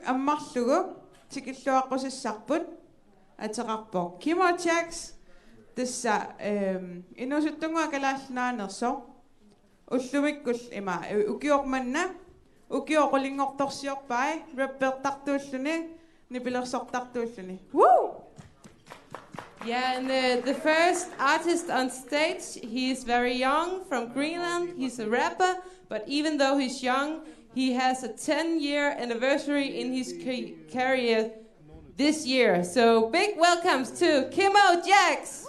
аммарлугу тикиллуаққусиссарпут атеқарпо Kim og Jax тасса инусуттунгуа калааллаанерсо уллумиккул има укиорманна укиоқулингорторсиорпай рэппертартууллуни нипилерсортартууллуни woo. Yeah, and the first artist on stage, he's very young, from Greenland. He's a rapper, but even though he's young, he has a 10-year anniversary in his career this year. So big welcomes to Kim og Jax.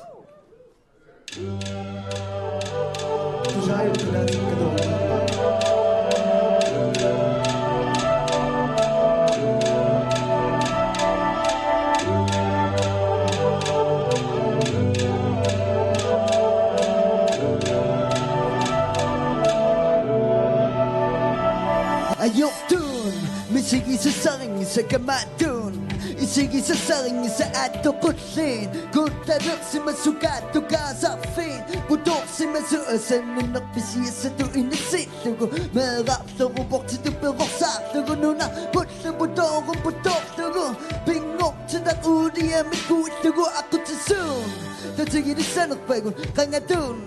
Ayokdun, misigi sa saring sa kamadun Isigi sa saring sa ato kutlin Kuntarok si masukat to kasafin Budok si masuasan na nakpisiya sa to inasito ko Marap to ko bok si to peroksak to ko Nuna put na budok to ko Pingok sa takudi amit kuit to ko Ako sa sun Tatsigi na sanok pagun kangadun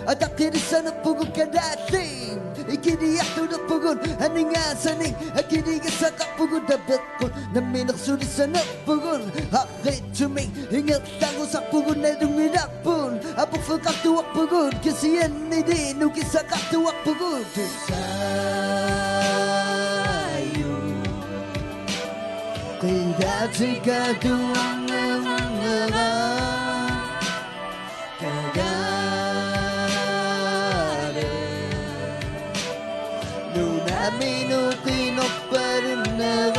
At akiri sanok pugo kadating Ikiniyak to na pugon Haningasaning Akini ka sa kapugon Dabat ko na minaksuli sa napugon Hakit suming Hingat tango sa pugon na duminakpon Apok sa kaktuwak pugon Kasi yan hindi Nuki sa kaktuwak pugon Sayo Kaya sigatuang mga Minuti no pernah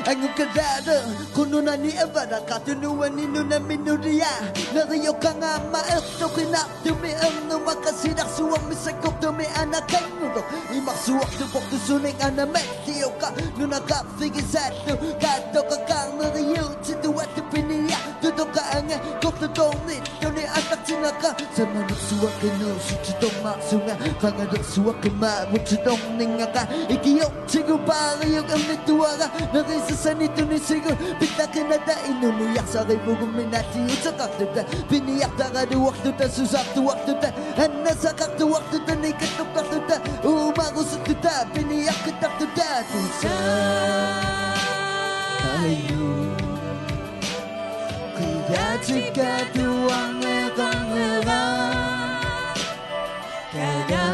Ang kadada kuno na ni evada katunuan ni nuna minuria Nariyo ka nga maerto kinatumi ang numakasidak suwang misakop tumi anak kanudo Imaksuwak tupok tusuning anametio ka Nuna ka figisato kato ka kang nariyo Situat piniya tuto ka ang koptutong nito ni anak sinaka Sa manok suwak kano suchitong maksunga Pangadok suwak kimawag chitong ningaka Ikiyok sigupari yung ang nituwara Narisa sa nito ni sigur Pitakin na da inunuyak sa kay bugong minati Sa kaktuta Piniyak ta kaduwak tuta Susak tuwak tuta Hana sa kaktuwak tuta Nikatok kaktuta Umago sa tuta Piniyak kitak tuta Tusa Ayo Kaya jika tuang ekang merah Kaya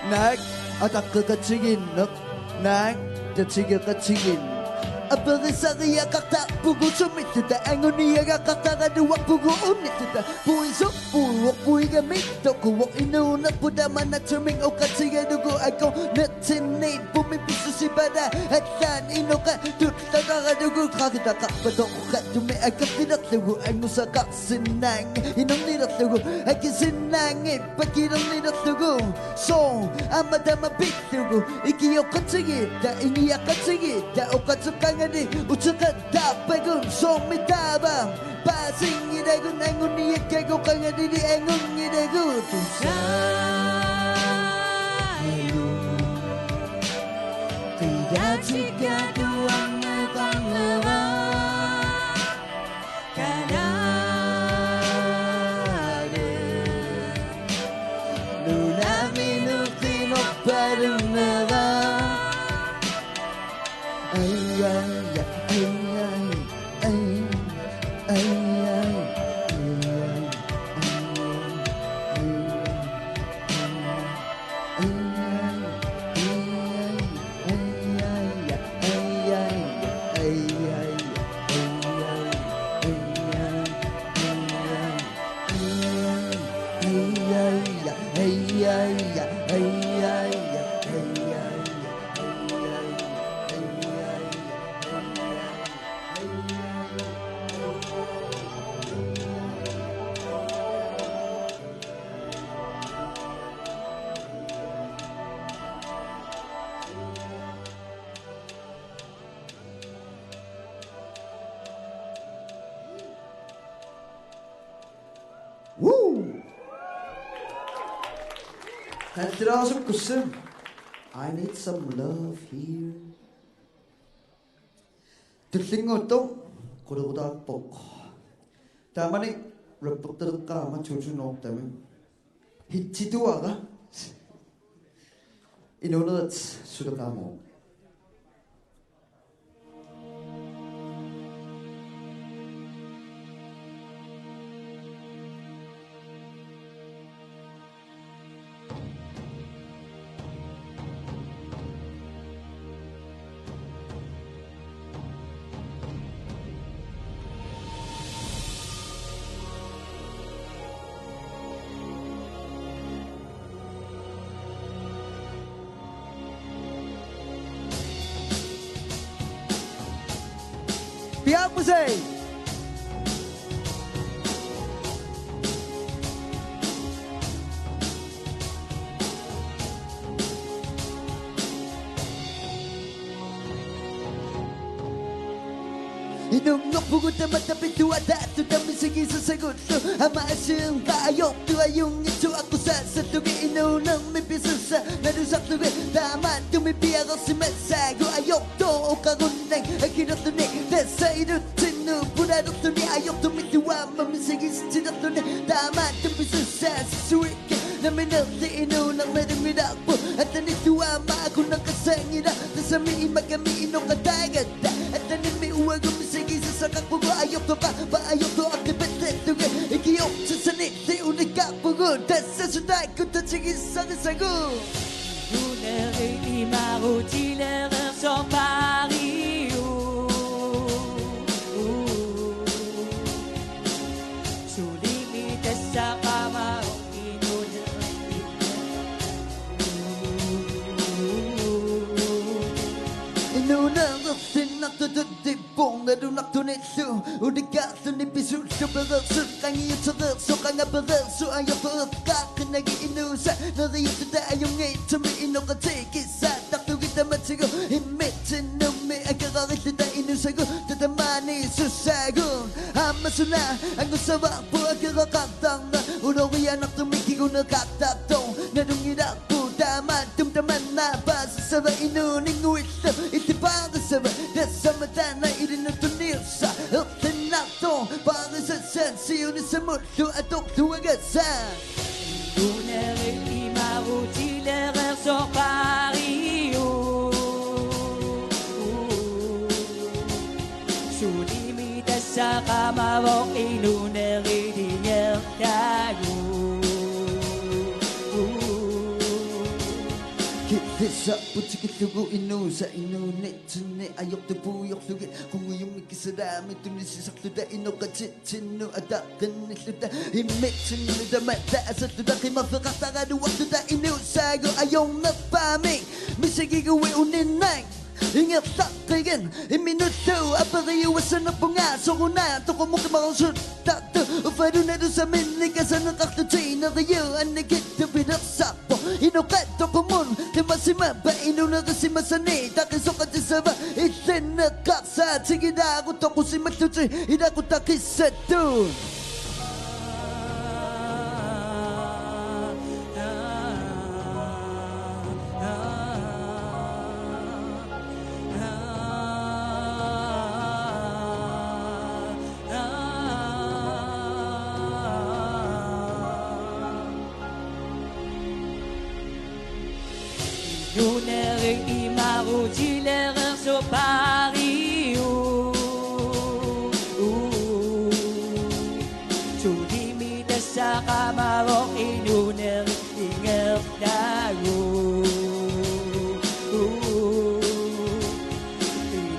Nag at ako katsingin Nag Tatsiga katsingin Abang sa kaya kakta Pugo sumito da Angon niya kakta Kaduwak pugo unito da Puiso Puwak puwi gamito Kuwak inuna Pudaman at suming O katsiga dugo Ako natinate Pumipiso si bada At tan ino ka Tutla ka kadugo Kakita kakpato ko Katumi agak tinat dugo Ang sa kaksinang Inong ninat dugo Akin sinangit Pagkirang ninat dugo So Amadama bit dugo Ikiyo katsingit Da iniya katsingit Da o katsukang Ucakat dapagun somitaba Pasing idagun angun niya kago kanga didi angun idagun Tusayo Tidak jika tuang nekang lewa Kadade Nuna minuti no bareng lewa Ay, 들어가서 kusum. I need some love here. 들린 것도 고르고다 뻑. 다만에 랩부터가 아마 조준 없다면 히치도와가 이노는 수도가모. Biar musik. Inunok bugot na matapit tuwada ito dami sige sa sagot so ama asing kaayok tuwayong ito ako sa tugi inunang may pisasa nadusak tugi tama tumipi ako si Mesago ayok to o kagunang akirot to ni desa inutin no punadok to ni ayok tumitiwa mamisigi sa sinat to ni tama tumisasa sa suwik na minati inunang nadamidakpo at nanituwa ma ako ng kasangina nasamiin magamiin o kadagat at nanimi uwag umisigi sa sakak pugo ayok to ka ba ayok to akibet tugi ikiyok sa sanit di unikak pugo desa suday ko tatsigis sa nisago Lunere i marutilere som Paris Sulimite sa kama Inunang sinak to dibong nadunak to nito udikat to ni pisu seberat sekangi serat so kanga berat so ayok pekat kenagi inusa nari tidak ayong ngit me inok tikisa tak tu kita matigo imit no me agara tidak inusa go tetemani susago amasuna ang usawak po agara katang na unogi anak to mikigo na katatong nadungida po daman tumtaman na basa sa inuning wito itibang sa desa matana irinuntunilsa Tinato para sa sensiyo ni sa mundo atok tuwagasan Lunere i marutilere som Paris Sulimite sa kama inunere dinger kayo Desa putikit tugo inusa inunit tune ayok to puyok sugi kung yung mikisadami tunisisak to da inokachitino adakan nisuda himit tune da mata asat to da kimafakataga duwak to da inusago ayong napaming misigigawi uninang Ingat tak kayan, minuto apariwasan na punga Sokuna, toko mo kimakasut Takto, ufado na doon sa minikasan ng kaktutsay na kayo Ang nagkita pinaksak po Inukat, toko mon, timasima Ba ino na kasi masani Takisokat sa ba, itin na kaksa Sige na ako toko si matutsay Ina ko takisat doon Lunere i marutilere som Paris Sulimite sa kamarong inunere inger dago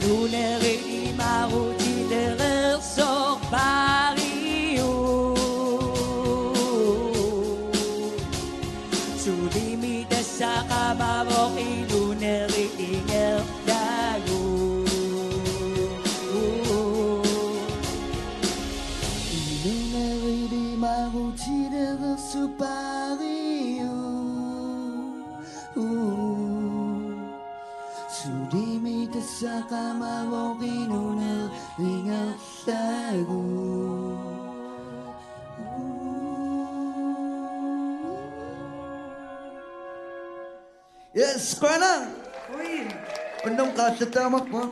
Lunere i marutilere som Paris Sulimite sa kamarong inunere inger dago Inunere di marutilere su Paris Sulimite sa kamarong inunere inger dago Yes, kuya na. Uy. Anong kasya tama po?